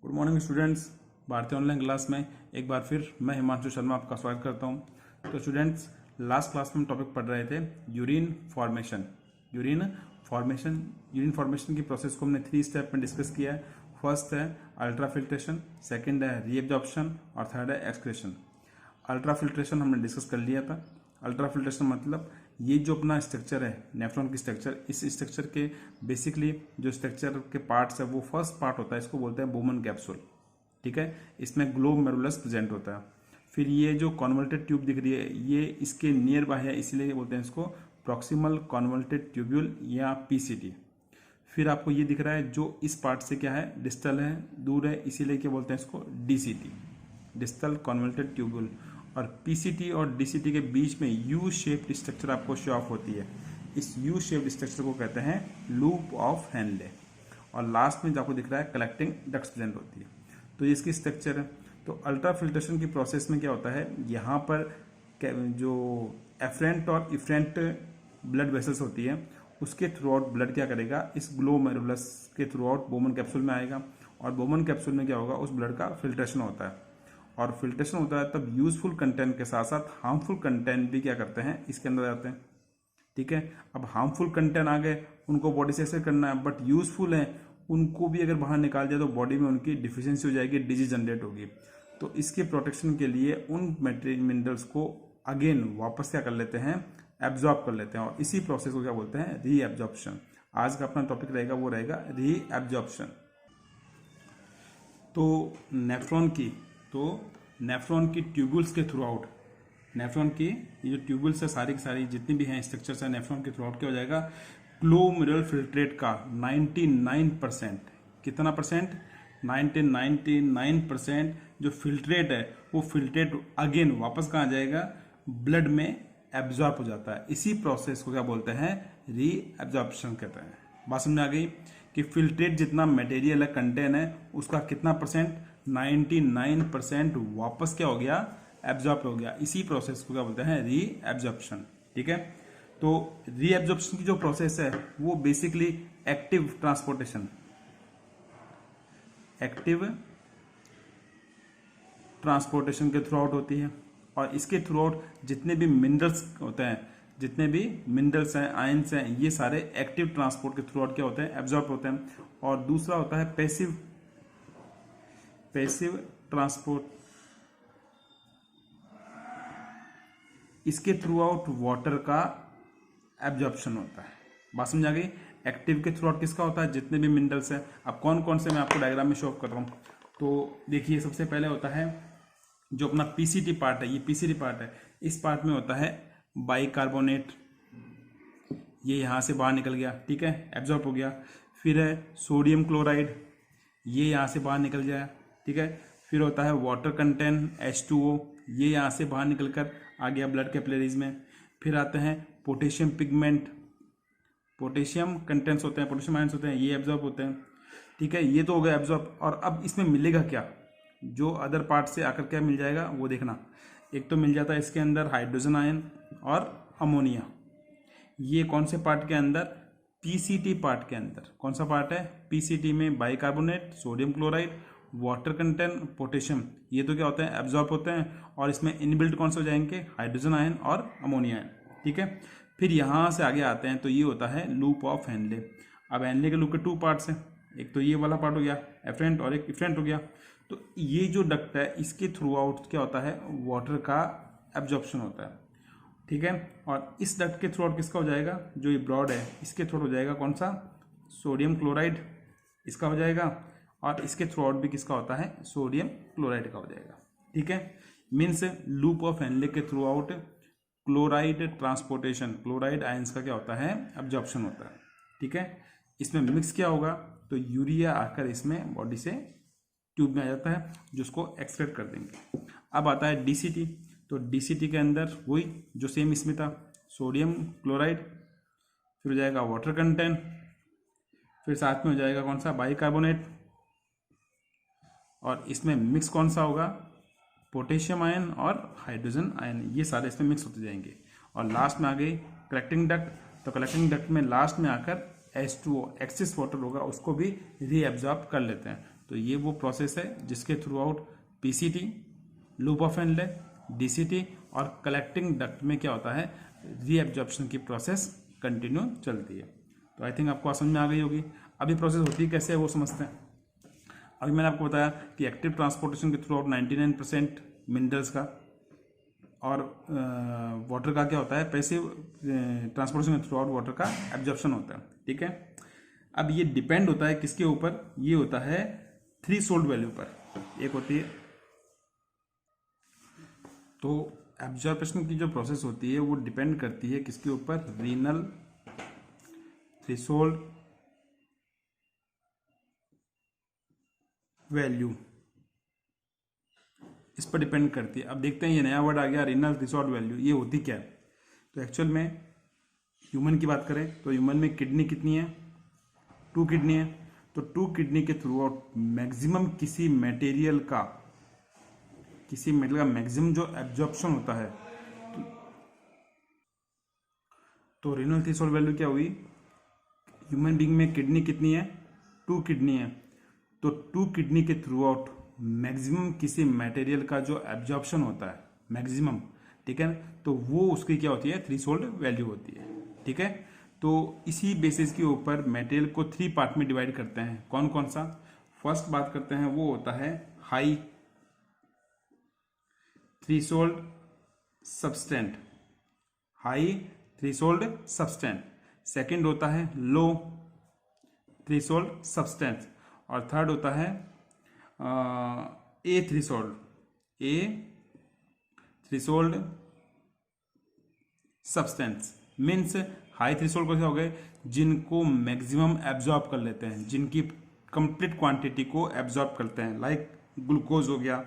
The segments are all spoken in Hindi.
Good morning students. भारतीय ऑनलाइन क्लास में एक बार फिर मैं हिमांशु शर्मा आपका स्वागत करता हूं। तो स्टूडेंट्स, लास्ट क्लास में हम टॉपिक पढ़ रहे थे यूरिन फॉर्मेशन। यूरिन फॉर्मेशन की प्रोसेस को हमने 3 स्टेप में डिस्कस किया है। फर्स्ट है अल्ट्राफिल्ट्रेशन, सेकंड है रीएब्जॉर्प्शन और थर्ड है एक्सक्रीशन। अल्ट्राफिल्ट्रेशन हमने डिस्कस कर लिया था। अल्ट्राफिल्ट्रेशन मतलब ये जो अपना स्ट्रक्चर है नेफ्रॉन की स्ट्रक्चर, इस स्ट्रक्चर के बेसिकली जो स्ट्रक्चर के पार्ट्स है वो फर्स्ट पार्ट होता है, इसको बोलते हैं बोमन कैप्सूल। ठीक है, इसमें ग्लोमेरुलस प्रेजेंट होता है। फिर ये जो कॉन्वल्टेड ट्यूब दिख रही है ये इसके नियर बाय है, इसीलिए बोलते हैं इसको प्रॉक्सिमल कॉन्वल्टेड ट्यूब्यूल या पीसीटी। फिर आपको ये दिख रहा है जो इस पार्ट से क्या है, डिस्टल है, दूर है, इसीलिए क्या बोलते हैं इसको डीसीटी, डिस्टल कॉन्वल्टेड ट्यूब्यूल। और पीसीटी और डीसीटी के बीच में यू शेप्ड स्ट्रक्चर आपको शो ऑफ होती है। इस यू शेप्ड स्ट्रक्चर को कहते हैं लूप ऑफ हेनले। और लास्ट में जो आपको दिख रहा है कलेक्टिंग डक्ट्स प्रेजेंट होती है। तो ये इसकी स्ट्रक्चर है। तो अल्ट्राफिल्ट्रेशन की प्रोसेस में क्या होता है, यहाँ पर जो एफरेंट और इफरेंट ब्लड वेसल्स होती है उसके थ्रू आउट ब्लड क्या करेगा, इस ग्लोमेरुलस के थ्रू आउट बोमन कैप्सूल में आएगा। और बोमन कैप्सूल में क्या होगा, उस ब्लड का फिल्ट्रेशन होता है। और फिल्ट्रेशन होता है तब यूजफुल कंटेंट के साथ साथ हार्मफुल कंटेंट भी क्या करते हैं, इसके अंदर जाते हैं। ठीक है, अब हार्मफुल कंटेंट आ गए, उनको बॉडी से एक्सट्रैक्ट करना है, बट यूजफुल है उनको भी अगर बाहर निकाल दिया तो बॉडी में उनकी डिफिशियंसी हो जाएगी, डिजीज जनरेट होगी। तो इसके प्रोटेक्शन के लिए उन मिनरल्स को अगेन वापस क्या कर लेते हैं, एब्जॉर्ब कर लेते हैं। और इसी प्रोसेस को क्या बोलते हैं, रीएब्जॉर्प्शन। आज का अपना टॉपिक रहेगा वो रहेगा रीएब्जॉर्प्शन। तो नेफ्रॉन की ट्यूबुल्स के थ्रू आउट, नेफ्रॉन की ये जो ट्यूबुल्स है सारी की सारी जितनी भी हैं स्ट्रक्चर्स है, नेफ्रॉन के थ्रू आउट क्या हो जाएगा, ग्लोमेरुलर फिल्ट्रेट का 99%, कितना परसेंट, 99% जो फिल्ट्रेट है वो फिल्ट्रेट अगेन वापस कहाँ आ जाएगा, ब्लड में एब्जॉर्ब हो जाता है। इसी प्रोसेस को क्या बोलते हैं, रीएब्जॉर्प्शन कहते हैं। बात समझ आ गई कि फिल्ट्रेट जितना मटेरियल है, कंटेन है, उसका कितना परसेंट, 99% वापस क्या हो गया, एब्जॉर्ब हो गया। इसी प्रोसेस को क्या बोलते हैं, रीएब्जॉर्प्शन। ठीक है, तो रीएब्जॉर्प्शन की जो प्रोसेस है वो बेसिकली एक्टिव ट्रांसपोर्टेशन के थ्रू आउट होती है। और इसके थ्रू आउट जितने भी मिनरल्स होते हैं, जितने भी मिनरल्स हैं, आयंस हैं, ये सारे एक्टिव ट्रांसपोर्ट के थ्रू आउट क्या होते हैं, एब्जॉर्ब होते हैं। और दूसरा होता है पैसिव ट्रांसपोर्ट, इसके थ्रू आउट वाटर का एब्जॉर्प्शन होता है। बात समझ आ गई। एक्टिव के थ्रू आउट किसका होता है, जितने भी मिनरल्स हैं। अब कौन कौन से मैं आपको डायग्राम में शो कर रहा हूँ। तो देखिए सबसे पहले होता है जो अपना पीसीटी पार्ट है, ये पीसीटी पार्ट है, इस पार्ट में होता है बाइकार्बोनेट, ये यहाँ से बाहर निकल गया, ठीक है, एब्जॉर्ब हो गया। फिर है सोडियम क्लोराइड, ये यहाँ से बाहर निकल गया, ठीक है। फिर होता है वाटर कंटेंट H2O, ये यहाँ से बाहर निकलकर आ गया ब्लड कैपिलरीज में। फिर आते हैं पोटेशियम पिगमेंट, पोटेशियम कंटेंट्स होते हैं, पोटेशियम आयंस होते हैं, ये एब्जॉर्ब होते हैं, ठीक है। ये तो हो गया एब्जॉर्ब। और अब इसमें मिलेगा क्या, जो अदर पार्ट से आकर क्या मिल जाएगा वो देखना। एक तो मिल जाता है इसके अंदर हाइड्रोजन आयन और अमोनिया। ये कौन से पार्ट के अंदर, पीसीटी पार्ट के अंदर। कौन सा पार्ट है, पीसीटी में bicarbonate, sodium chloride, water content, potassium, ये तो क्या होते हैं, एब्जॉर्ब होते हैं। और इसमें इनबिल्ट कौन से हो जाएंगे, हाइड्रोजन आयन और अमोनिया आयन, ठीक है। फिर यहाँ से आगे आते हैं तो ये होता है लूप ऑफ हेनले। अब हेनले के लूप के 2 पार्ट्स हैं, एक तो ये वाला पार्ट हो गया एफरेंट और एक इफरेंट हो गया। तो ये जो डक्ट है इसके थ्रू आउट क्या होता है, वाटर का एब्जॉर्प्शन होता है, ठीक है। और इस डक्ट के थ्रू आउट किसका हो जाएगा, जो ये ब्रॉड है इसके थ्रू हो जाएगा कौन सा, सोडियम क्लोराइड, इसका हो जाएगा। और इसके थ्रू आउट भी किसका होता है, सोडियम क्लोराइड का हो जाएगा, ठीक है। मीन्स लूप ऑफ हेनले के through out chloride transportation, chloride ions का क्या होता है, एब्जॉर्प्शन होता है, ठीक है। इसमें मिक्स क्या होगा, तो यूरिया आकर इसमें बॉडी से ट्यूब में आ जाता है, जिसको एक्सट्रैक्ट कर देंगे। अब आता है डीसीटी। तो डीसीटी के अंदर वही जो सेम इसमें था, सोडियम क्लोराइड, फिर हो जाएगा वाटर कंटेंट, फिर साथ में हो जाएगा कौन सा, बाइकार्बोनेट। और इसमें मिक्स कौन सा होगा, पोटेशियम आयन और हाइड्रोजन आयन, ये सारे इसमें मिक्स होते जाएंगे। और लास्ट में आ गई कलेक्टिंग डक्ट। तो कलेक्टिंग डक्ट में लास्ट में आकर H2O एक्सेस वाटर होगा, उसको भी रीएब्जॉर्ब कर लेते हैं। तो ये वो प्रोसेस है जिसके through out PCT, loop of Henle, DCT और कलेक्टिंग डक्ट में क्या होता है, रीएब्जॉर्प्शन की प्रोसेस कंटिन्यू चलती है। तो आई थिंक आपको समझ में आ गई होगी। अभी प्रोसेस होती है कैसे है वो समझते हैं। अभी मैंने आपको बताया कि एक्टिव ट्रांसपोर्टेशन के थ्रू आउट 99% मिनरल्स का और वाटर का क्या होता है, पैसिव ट्रांसपोर्टेशन के थ्रू आउट वाटर का एब्जॉर्प्शन होता है। ठीक है, अब ये डिपेंड होता है किसके ऊपर, ये होता है थ्रेशोल्ड वैल्यू पर। एक होती है तो एब्जॉर्प्शन की जो प्रोसेस होती है वो डिपेंड करती है किसके ऊपर, रीनल थ्रेशोल्ड वैल्यू, इस पर डिपेंड करती है। अब देखते हैं ये नया वर्ड आ गया रीनल थ्रेशोल्ड वैल्यू, ये होती क्या है। तो एक्चुअल में ह्यूमन की बात करें तो ह्यूमन में किडनी कितनी है, 2 किडनी है। तो 2 किडनी के थ्रू आउट मैक्सिमम किसी मटेरियल का मैक्सिमम जो एब्जॉर्प्शन होता है, तो रीनल थ्रेशोल्ड वैल्यू क्या हुई, ह्यूमन बीइंग में किडनी कितनी है, 2 किडनी है। तो 2 किडनी के थ्रू आउट मैक्सिमम किसी मटेरियल का जो एब्जॉर्प्शन होता है मैक्सिमम, ठीक है, तो वो उसकी क्या होती है, थ्रेशोल्ड वैल्यू होती है। ठीक है, तो इसी बेसिस के ऊपर मटेरियल को 3 पार्ट में डिवाइड करते हैं। कौन कौन सा, फर्स्ट बात करते हैं वो होता है high threshold substance, high threshold substance. Second होता है लो थ्रेशोल्ड सब्सटेंस और थर्ड होता है a threshold substance. Means high threshold कैसे हो गए, जिनको मैक्सिमम एब्जॉर्ब कर लेते हैं, जिनकी कंप्लीट क्वांटिटी को एब्जॉर्ब करते हैं, लाइक ग्लूकोज हो गया,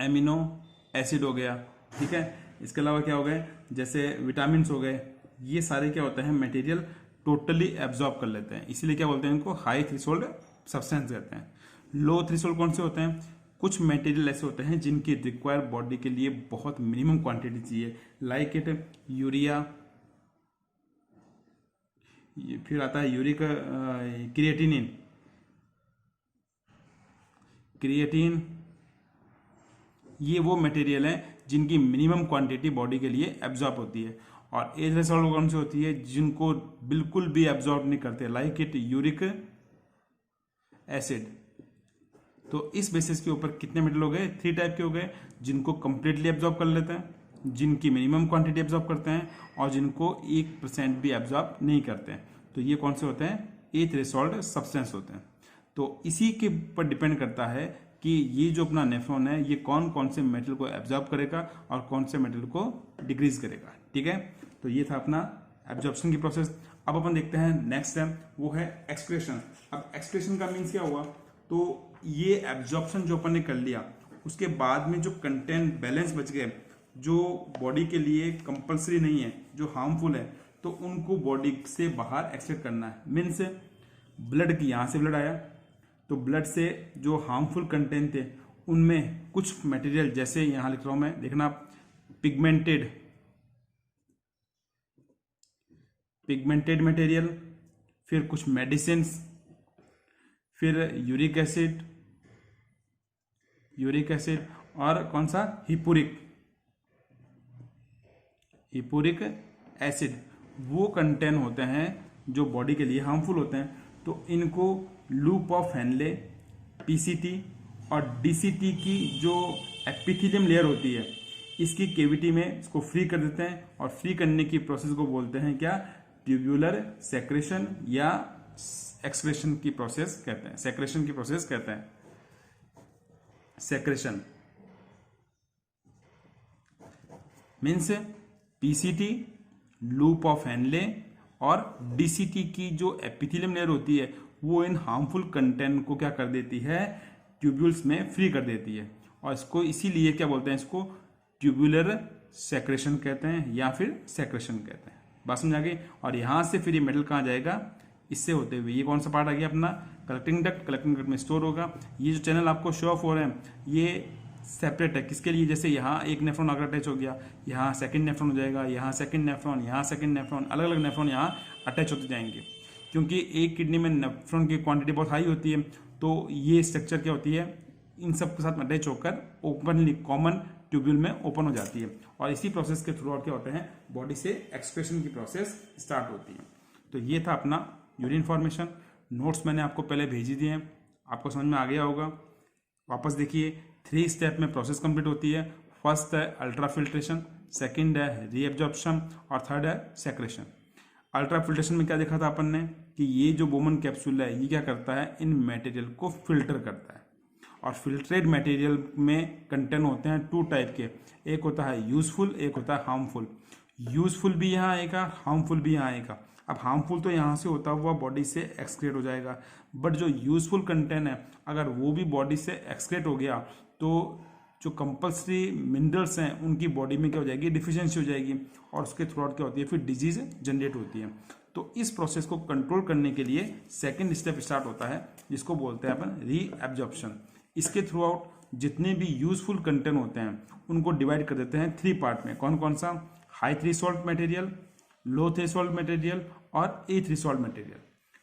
एमिनो एसिड हो गया। ठीक है, इसके अलावा क्या हो गए, जैसे विटामिन हो गए, ये सारे क्या होते हैं मटेरियल टोटली एब्जॉर्ब कर लेते हैं, इसीलिए क्या बोलते हैं इनको हाई थ्रेशोल्ड सब्सटेंस कहते हैं। लो थ्रेशोल्ड कौन से होते हैं, कुछ मटेरियल ऐसे होते हैं जिनकी रिक्वायर बॉडी के लिए बहुत मिनिमम क्वांटिटी चाहिए, लाइक इट यूरिया, फिर आता है यूरिक क्रिएटिन, ये वो मटेरियल है जिनकी मिनिमम क्वांटिटी बॉडी के लिए एब्जॉर्ब होती है। और ए थ्रेशोल्ड कौन सी होती है, जिनको बिल्कुल भी एब्जॉर्ब नहीं करते, लाइक इट यूरिक एसिड। तो इस बेसिस के ऊपर कितने मेटल हो गए, 3 टाइप के हो गए, जिनको कंप्लीटली एब्जॉर्ब कर लेते हैं, जिनकी मिनिमम क्वांटिटी एब्जॉर्ब करते हैं और जिनको 1% भी एब्जॉर्ब नहीं करते हैं। तो ये कौन से होते हैं, ए थ्रेशोल्ड सब्सटेंस होते हैं। तो इसी के ऊपर डिपेंड करता है कि ये जो अपना नेफ्रॉन है ये कौन कौन से मेटल को एब्जॉर्ब करेगा और कौन से मेटल को डिक्रीज करेगा। ठीक है, तो ये था अपना एब्जॉर्प्शन की प्रोसेस। अब अपन देखते हैं नेक्स्ट है वो है एक्सक्रीशन। अब एक्सक्रीशन का मीन्स क्या हुआ, तो ये एब्जॉर्प्शन जो अपन ने कर लिया उसके बाद में जो कंटेंट बैलेंस बच गए, जो बॉडी के लिए कंपल्सरी नहीं है, जो हार्मफुल है, तो उनको बॉडी से बाहर एक्सट्रैक्ट करना है। मीन्स ब्लड की यहां से ब्लड आया तो ब्लड से जो हार्मफुल कंटेंट थे उनमें कुछ मटेरियल, जैसे यहां लिख रहा हूं मैं, देखना पिगमेंटेड मटेरियल, फिर कुछ मेडिसिन, फिर यूरिक एसिड और कौन सा हिपुरिक एसिड, वो कंटेंट होते हैं जो बॉडी के लिए हार्मफुल होते हैं। तो इनको लूप ऑफ हेनले, पीसीटी और डीसीटी की जो एपिथेलियम लेयर होती है, इसकी केविटी में इसको फ्री कर देते हैं और फ्री करने की प्रोसेस को बोलते हैं क्या, ट्यूब्यूलर सेक्रेशन या एक्सक्रीशन की प्रोसेस कहते हैं, सेक्रेशन की प्रोसेस कहते हैं, secretion. Means PCT, loop of Henle और डीसीटी की जो एपिथेलियम लेयर होती है वो इन हार्मफुल कंटेंट को क्या कर देती है, ट्यूब्यूल्स में फ्री कर देती है। और इसको इसीलिए क्या बोलते हैं, इसको ट्यूब्यूलर सेक्रेशन कहते हैं या फिर सेक्रेशन कहते हैं। बात समझ आ गई। और यहां से फिर ये मेटल कहाँ जाएगा, इससे होते हुए ये कौन सा पार्ट आ गया अपना, कलेक्टिंग डक्ट में स्टोर होगा। ये जो चैनल आपको शो ऑफ हो रहे हैं ये सेपरेट है, किसके लिए, जैसे यहाँ एक नेफ्रॉन अगर अटैच हो गया, यहाँ सेकंड नेफ्रॉन हो जाएगा, यहाँ सेकंड नेफ्रॉन, यहाँ सेकंड नेफ्रॉन, अलग अलग नेफ्रॉन यहाँ अटैच होते जाएंगे। क्योंकि एक किडनी में नेफ्रॉन की क्वांटिटी बहुत हाई होती है, तो ये स्ट्रक्चर क्या होती है, इन सब के साथ अटैच होकर ओपनली कॉमन ट्यूब्यूल में ओपन हो जाती है और इसी प्रोसेस के थ्रू आउट क्या होते हैं, बॉडी से एक्सक्रीशन की प्रोसेस स्टार्ट होती है। तो ये था अपना यूरिन फॉर्मेशन। नोट्स मैंने आपको पहले भेजी दिए हैं, आपको समझ में आ गया होगा। वापस देखिए, 3 स्टेप में प्रोसेस कंप्लीट होती है। फर्स्ट है अल्ट्रा फिल्ट्रेशन, सेकेंड है रीएब्जॉर्प्शन और थर्ड है सेक्रेशन। अल्ट्रा फिल्ट्रेशन में क्या देखा था अपन ने कि ये जो बोमन कैप्सूल है ये क्या करता है, इन मटेरियल को फिल्टर करता है। और फिल्ट्रेड मटेरियल में कंटेंट होते हैं 2 टाइप के, एक होता है यूजफुल, एक होता है हार्मफुल। यूजफुल भी यहाँ आएगा, हार्मफुल भी यहाँ आएगा। अब हार्मफुल तो यहाँ से होता हुआ बॉडी से एक्सक्रेट हो जाएगा, बट जो यूजफुल कंटेंट है अगर वो भी बॉडी से एक्सक्रेट हो गया तो जो कंपल्सरी मिनरल्स हैं उनकी बॉडी में क्या हो जाएगी, डिफिशियंसी हो जाएगी और उसके थ्रू आउट क्या होती है, फिर डिजीज जनरेट होती है। तो इस प्रोसेस को कंट्रोल करने के लिए सेकेंड स्टेप स्टार्ट होता है जिसको बोलते हैं अपन रीएब्जॉर्प्शन। इसके थ्रू आउट जितने भी यूजफुल कंटेंट होते हैं उनको डिवाइड कर देते हैं 3 पार्ट में। कौन कौन सा, high threshold material, low threshold material और a threshold material.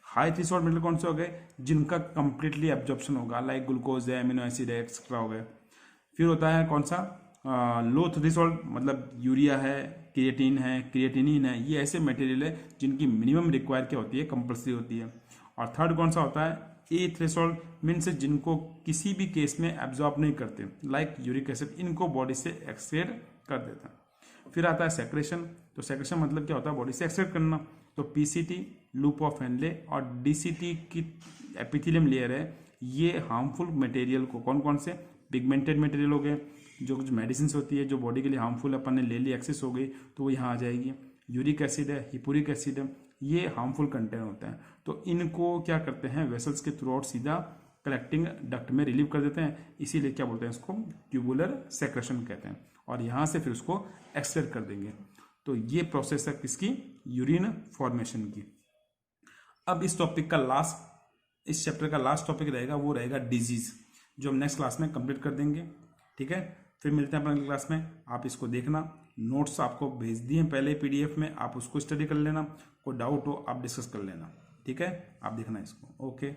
High threshold material कौन से हो गए, जिनका कंप्लीटली एब्जॉर्प्शन होगा, लाइक ग्लूकोज है, अमीनो एसिड है, एक्सेट्रा हो गए। फिर होता है कौन सा, लो थ्रेशोल्ड, मतलब यूरिया है, क्रिएटिन है, क्रिएटिनिन है, ये ऐसे मटेरियल है जिनकी मिनिमम रिक्वायर क्या होती है, कंपल्सरी होती है। और थर्ड कौन सा होता है, ए थ्रेशोल्ड, मीन्स जिनको किसी भी केस में एब्जॉर्ब नहीं करते, लाइक यूरिक एसिड, इनको बॉडी से एक्सक्रेट कर देता है। फिर आता है सेक्रेशन। तो सेक्रेशन मतलब क्या होता है, बॉडी से एक्सक्रेट करना। तो पीसीटी, लूप ऑफ हेनले और डीसीटी की एपिथेलियम लेयर है, ये हार्मफुल मटेरियल को, कौन कौन से, पिगमेंटेड मटेरियल हो गए, जो कुछ मेडिसिन होती है जो बॉडी के लिए हार्मफुल अपन ने ले ली, एक्सेस हो गई तो वो यहाँ आ जाएगी। यूरिक एसिड है, हिपुरिक एसिड है, ये हार्मफुल कंटेंट होते हैं। तो इनको क्या करते हैं, वेसल्स के थ्रू आउट सीधा कलेक्टिंग डक्ट में रिलीव कर देते हैं, इसीलिए क्या बोलते हैं इसको, ट्यूबुलर सेक्रेशन कहते हैं। और यहाँ से फिर उसको एक्सट्रैक्ट कर देंगे। तो ये प्रोसेस है किसकी, यूरिन फॉर्मेशन की। अब इस टॉपिक का लास्ट, इस चैप्टर का लास्ट टॉपिक रहेगा, वो रहेगा डिजीज, जो हम नेक्स्ट क्लास में कंप्लीट कर देंगे। ठीक है, फिर मिलते हैं अपने अगली क्लास में। आप इसको देखना, नोट्स आपको भेज दिए पहले पीडीएफ में, आप उसको स्टडी कर लेना, कोई डाउट हो आप डिस्कस कर लेना। ठीक है, आप देखना इसको। ओके।